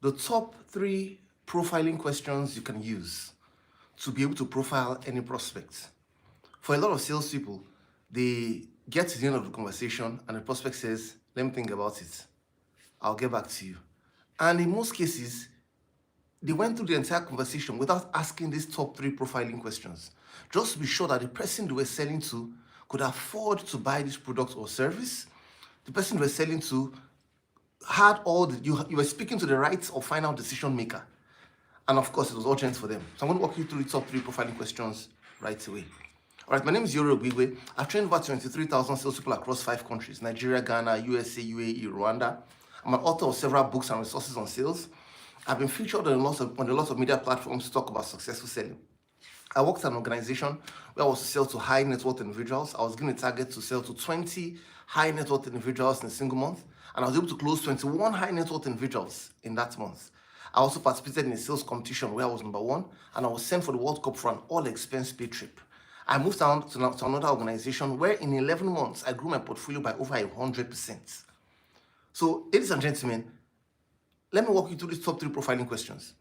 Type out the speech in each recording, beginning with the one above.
the top 3 profiling questions you can use to be able to profile any prospect. For a lot of salespeople, they get to the end of the conversation and the prospect says, let me think about it. I'll get back to you. And in most cases, they went through the entire conversation without asking these top 3 profiling questions. Just to be sure that the person they were selling to could afford to buy this product or service. The person they were selling to had all the, you were speaking to the right or final decision maker. And of course, it was urgent for them. So I'm going to walk you through the top 3 profiling questions right away. All right, my name is Iyore. I've trained over 23,000 salespeople across 5 countries: Nigeria, Ghana, USA, UAE, Rwanda. I'm an author of several books and resources on sales. I've been featured on a lot of media platforms to talk about successful selling. I worked at an organization where I was to sell to high net worth individuals. I was given a target to sell to 20 high net worth individuals in a single month, and I was able to close 21 high net worth individuals in that month. I also participated in a sales competition where I was number 1, and I was sent for the World Cup for an all-expense paid trip. I moved on to another organization where in 11 months, I grew my portfolio by over 100%. So, ladies and gentlemen, let me walk you through these top 3 profiling questions.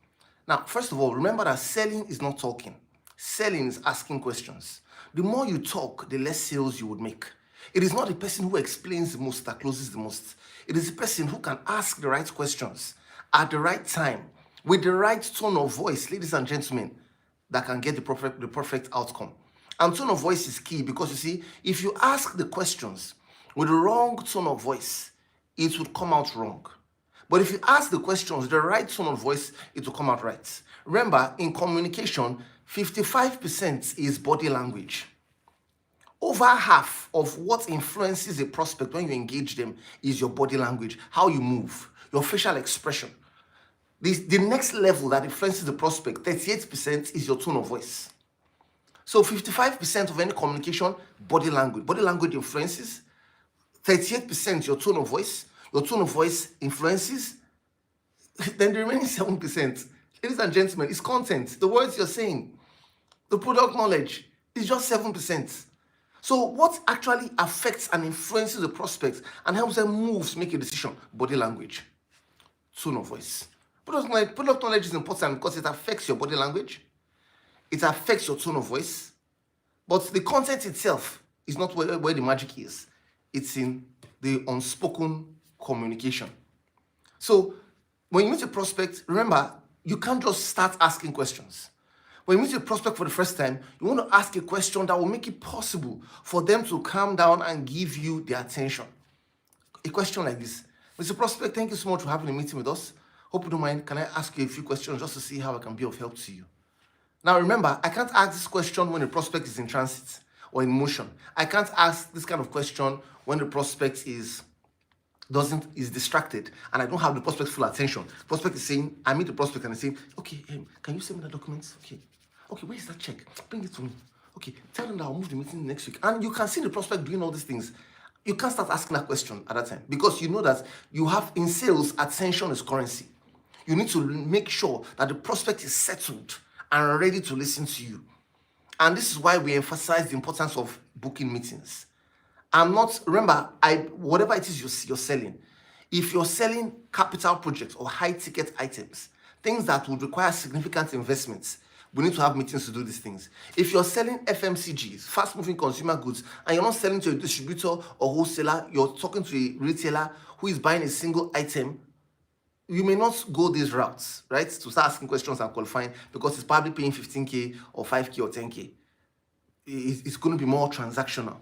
Now, first of all, remember that selling is not talking. Selling is asking questions. The more you talk, the less sales you would make. It is not the person who explains the most that closes the most. It is the person who can ask the right questions at the right time, with the right tone of voice, ladies and gentlemen, that can get the perfect outcome. And tone of voice is key because, you see, if you ask the questions with the wrong tone of voice, it would come out wrong. But if you ask the questions with the right tone of voice, it will come out right. Remember, in communication, 55% is body language. Over half of what influences a prospect when you engage them is your body language, how you move, your facial expression. The next level that influences the prospect, 38%, is your tone of voice. So 55% of any communication, body language. Body language influences. 38% your tone of voice. Your tone of voice influences. Then the remaining 7%, ladies and gentlemen, is content. The words you're saying, the product knowledge is just 7%. So what actually affects and influences the prospect and helps them move to make a decision? Body language, tone of voice. Product knowledge is important because it affects your body language, it affects your tone of voice, but the content itself is not where the magic is. It's in the unspoken communication. So when you meet a prospect, remember, you can't just start asking questions. When you meet a prospect for the first time, you want to ask a question that will make it possible for them to calm down and give you their attention. A question like this: Mr. Prospect, thank you so much for having a meeting with us. Hope you don't mind. Can I ask you a few questions just to see how I can be of help to you? Now remember, I can't ask this question when the prospect is in transit or in motion. I can't ask this kind of question when the prospect is distracted and I don't have the prospect's full attention. The prospect is saying, I meet the prospect and I say, okay, can you send me the documents? Okay, where is that check? Bring it to me. Okay, tell them that I'll move the meeting next week. And you can see the prospect doing all these things. You can't start asking that question at that time because you know that you have, in sales, attention is currency. You need to make sure that the prospect is settled and ready to listen to you. And this is why we emphasize the importance of booking meetings. Remember, whatever it is you're selling, if you're selling capital projects or high ticket items, things that would require significant investments, we need to have meetings to do these things. If you're selling FMCGs, fast moving consumer goods, and you're not selling to a distributor or wholesaler, you're talking to a retailer who is buying a single item, you may not go these routes, right? To start asking questions and qualifying because it's probably paying 15K or 5K or 10K. It's going to be more transactional.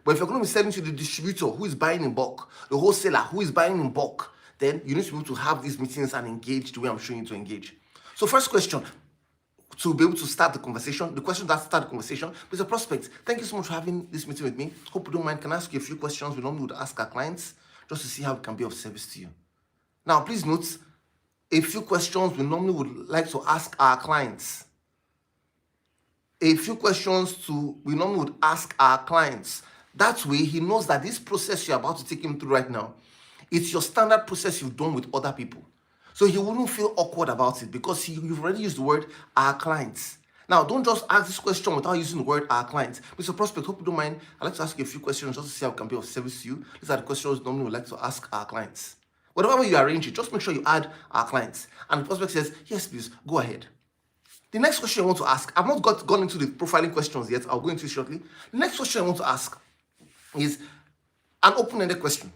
But if you're going to be selling to the distributor who is buying in bulk, the wholesaler who is buying in bulk, then you need to be able to have these meetings and engage the way I'm showing you to engage. So first question, to be able to start the conversation, the question that start the conversation, Mr. Prospect, thank you so much for having this meeting with me. Hope you don't mind. Can I ask you a few questions we normally would ask our clients just to see how we can be of service to you? Now, please note, a few questions we normally would like to ask our clients. We normally would ask our clients. That way, he knows that this process you're about to take him through right now, it's your standard process you've done with other people. So he wouldn't feel awkward about it because you've already used the word our clients. Now, don't just ask this question without using the word our clients. Mr. Prospect, hope you don't mind. I'd like to ask you a few questions just to see how we can be of service to you. These are the questions normally we like to ask our clients. Whatever way you arrange it, just make sure you add our clients. And the prospect says, yes, please, go ahead. The next question I want to ask, I've not gone into the profiling questions yet, I'll go into it shortly. The next question I want to ask is an open-ended question.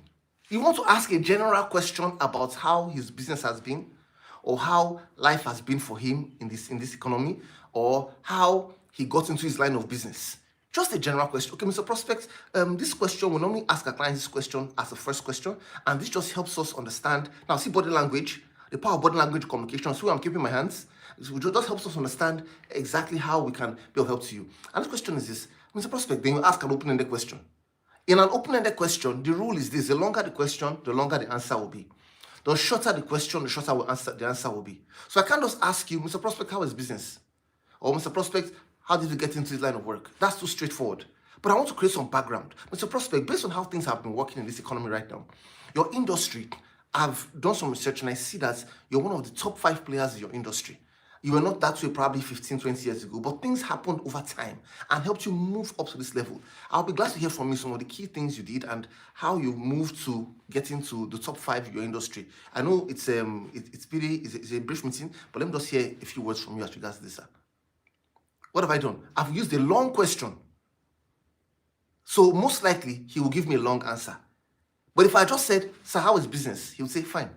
You want to ask a general question about how his business has been, or how life has been for him in this economy, or how he got into his line of business. Just a general question. Okay, Mr. Prospect, this question, we normally ask our clients this question as the first question, and this just helps us understand. Now, see body language, the power of body language communication. So I'm keeping my hands. It just helps us understand exactly how we can be of help to you. And the question is this, Mr. Prospect, then you ask an open-ended question. In an open-ended question, the rule is this: the longer the question, the longer the answer will be. The shorter the question, the shorter the answer will be. So I can't just ask you, Mr. Prospect, how is business? Or Mr. Prospect, how did you get into this line of work? That's too straightforward. But I want to create some background. Mr. Prospect, based on how things have been working in this economy right now, your industry, I've done some research and I see that you're one of the top 5 players in your industry. You were not that way probably 15, 20 years ago, but things happened over time and helped you move up to this level. I'll be glad to hear from you some of the key things you did and how you moved to get into the top 5 in your industry. I know it's a brief meeting, but let me just hear a few words from you as regards this, sir. What have I done? I've used a long question. So most likely he will give me a long answer. But if I just said, sir, how is business? He would say, fine.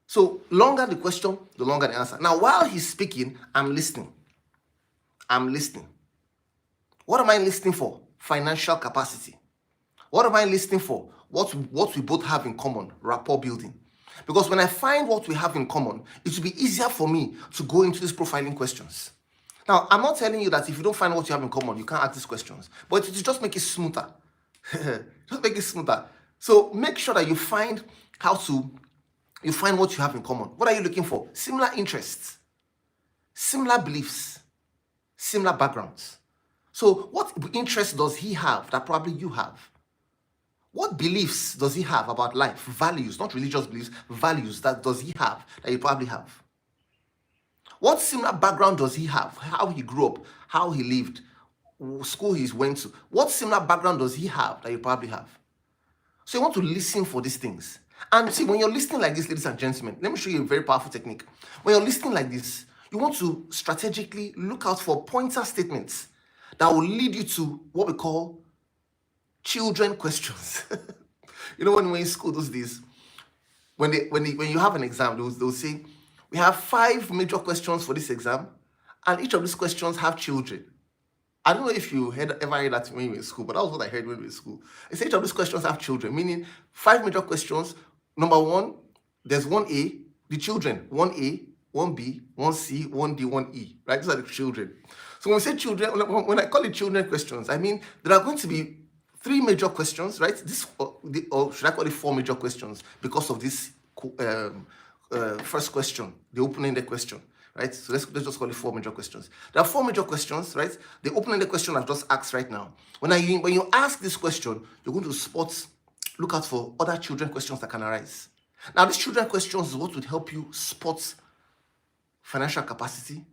So longer the question, the longer the answer. Now, while he's speaking, I'm listening. What am I listening for? Financial capacity. What am I listening for? What we both have in common, rapport building. Because when I find what we have in common, it will be easier for me to go into these profiling questions. Now, I'm not telling you that if you don't find what you have in common, you can't ask these questions. But it will just make it smoother. Just make it smoother. So make sure that you find what you have in common. What are you looking for? Similar interests, similar beliefs, similar backgrounds. So what interest does he have that probably you have? What beliefs does he have about life? Values, not religious beliefs, values that does he have that you probably have? What similar background does he have? How he grew up, how he lived, school he went to. What similar background does he have that you probably have? So you want to listen for these things. And see, when you're listening like this, ladies and gentlemen, let me show you a very powerful technique. When you're listening like this, you want to strategically look out for pointer statements that will lead you to what we call children questions. You know, when we're in school those days, when you have an exam, they'll say, we have 5 major questions for this exam, and each of these questions have children. I don't know if you ever heard that when you were in school, but that was what I heard when we were in school. It's each of these questions have children, meaning 5 major questions. Number 1, there's 1A, the children, 1A, 1B, 1C, 1D, 1E, right? These are the children. So when we say children, when I call it children questions, I mean there are going to be 3 major questions, right? Or should I call it 4 major questions because of this first question, the open-ended question, right? So let's just call it 4 major questions. There are 4 major questions, right? The open-ended question I've just asked right now. When you ask this question, you're going to look out for other children questions that can arise. Now, these children questions is what would help you spot financial capacity,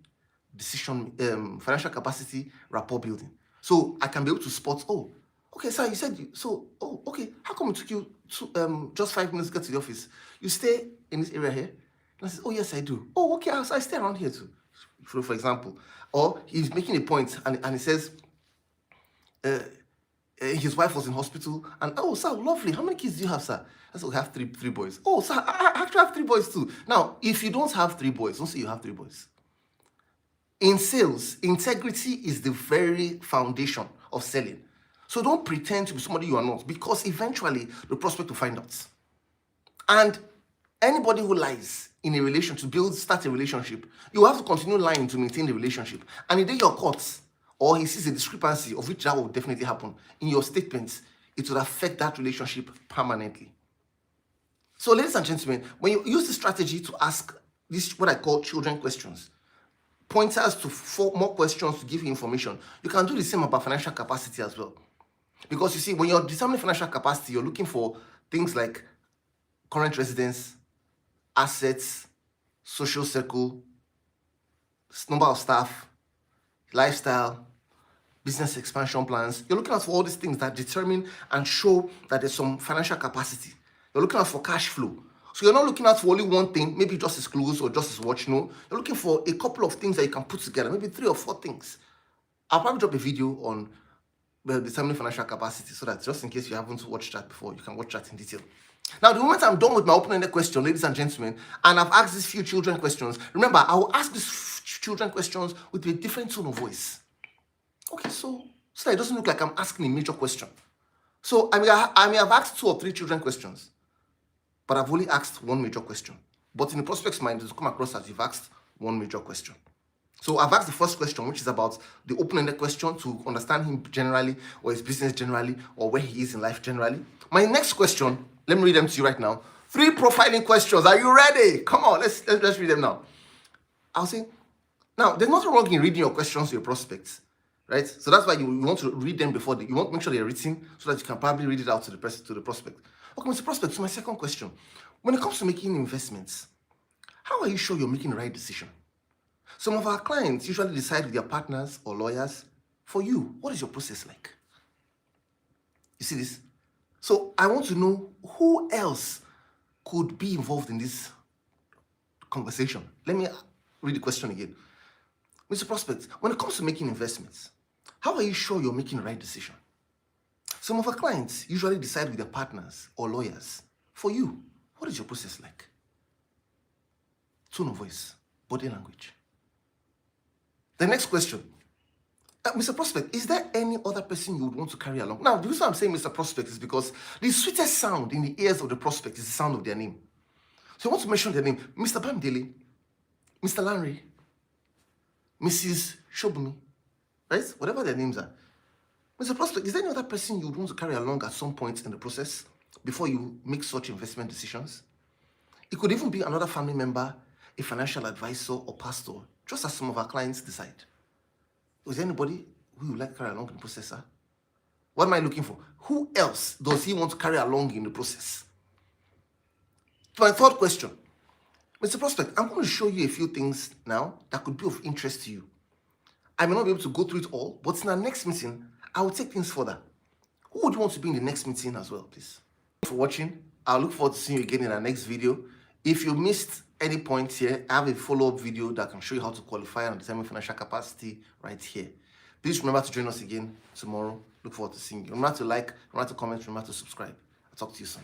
financial capacity, rapport building. So I can be able to spot, oh, okay, sir, you said okay, how come it took you just 5 minutes to get to the office? You stay in this area here? And I said, oh, yes, I do. Oh, okay, I stay around here too, for example. Or he's making a point and he says, his wife was in hospital, and oh, sir, lovely. How many kids do you have, sir? I said, we have three boys. Oh, sir, I actually have 3 boys too. Now, if you don't have 3 boys, don't say you have 3 boys. In sales, integrity is the very foundation of selling. So don't pretend to be somebody you are not, because eventually the prospect will find out. And anybody who lies in a relationship, start a relationship, you have to continue lying to maintain the relationship. And the day you're caught, or he sees a discrepancy, of which that will definitely happen, in your statements, it will affect that relationship permanently. So, ladies and gentlemen, when you use the strategy to ask this, what I call children questions, pointers to 4 more questions to give you information, you can do the same about financial capacity as well. Because you see, when you're determining financial capacity, you're looking for things like current residence, assets, social circle, number of staff, lifestyle, business expansion plans. You're looking out for all these things that determine and show that there's some financial capacity. You're looking out for cash flow. So you're not looking out for only one thing, maybe just his clothes or just his watch. No, you're looking for a couple of things that you can put together, maybe 3 or 4 things. I'll probably drop a video on determining financial capacity so that just in case you haven't watched that before, you can watch that in detail. Now, the moment I'm done with my open-ended question, ladies and gentlemen, and I've asked these few children questions, remember, I will ask these children questions with a different tone of voice. Okay, so that it doesn't look like I'm asking a major question. So I may have asked 2 or 3 children questions, but I've only asked one major question. But in the prospect's mind, it's come across as you've asked one major question. So I've asked the first question, which is about the open-ended question to understand him generally, or his business generally, or where he is in life generally. My next question, let me read them to you right now. 3 profiling questions. Are you ready? Come on, let's read them now. I'll say, now, there's nothing wrong in reading your questions to your prospects, right? So that's why you want to read them before you want to make sure they're written so that you can probably read it out to the prospect. Okay, Mr. Prospect, so my second question. When it comes to making investments, how are you sure you're making the right decision? Some of our clients usually decide with their partners or lawyers. For you, what is your process like? You see this? So I want to know who else could be involved in this conversation. Let me read the question again. Mr. Prospect, when it comes to making investments, how are you sure you're making the right decision? Some of our clients usually decide with their partners or lawyers. For you, what is your process like? Tone of voice, body language. The next question. Mr. Prospect, is there any other person you would want to carry along? Now, the reason I'm saying Mr. Prospect is because the sweetest sound in the ears of the prospect is the sound of their name. So I want to mention their name. Mr. Bamdele, Mr. Lanry, Mrs. Shobumi, right? Whatever their names are. Mr. Prospect, is there any other person you would want to carry along at some point in the process before you make such investment decisions? It could even be another family member, a financial advisor, or pastor, just as some of our clients decide. Is there anybody who would like to carry along in the process, sir? What am I looking for? Who else does he want to carry along in the process? My third question. Mr. Prospect, I'm going to show you a few things now that could be of interest to you. I may not be able to go through it all, but in our next meeting, I will take things further. Who would you want to be in the next meeting as well, please? Thanks for watching. I'll look forward to seeing you again in our next video. If you missed any points here, I have a follow-up video that can show you how to qualify and determine financial capacity right here. Please remember to join us again tomorrow. Look forward to seeing you. Remember to like, remember to comment, remember to subscribe. I'll talk to you soon.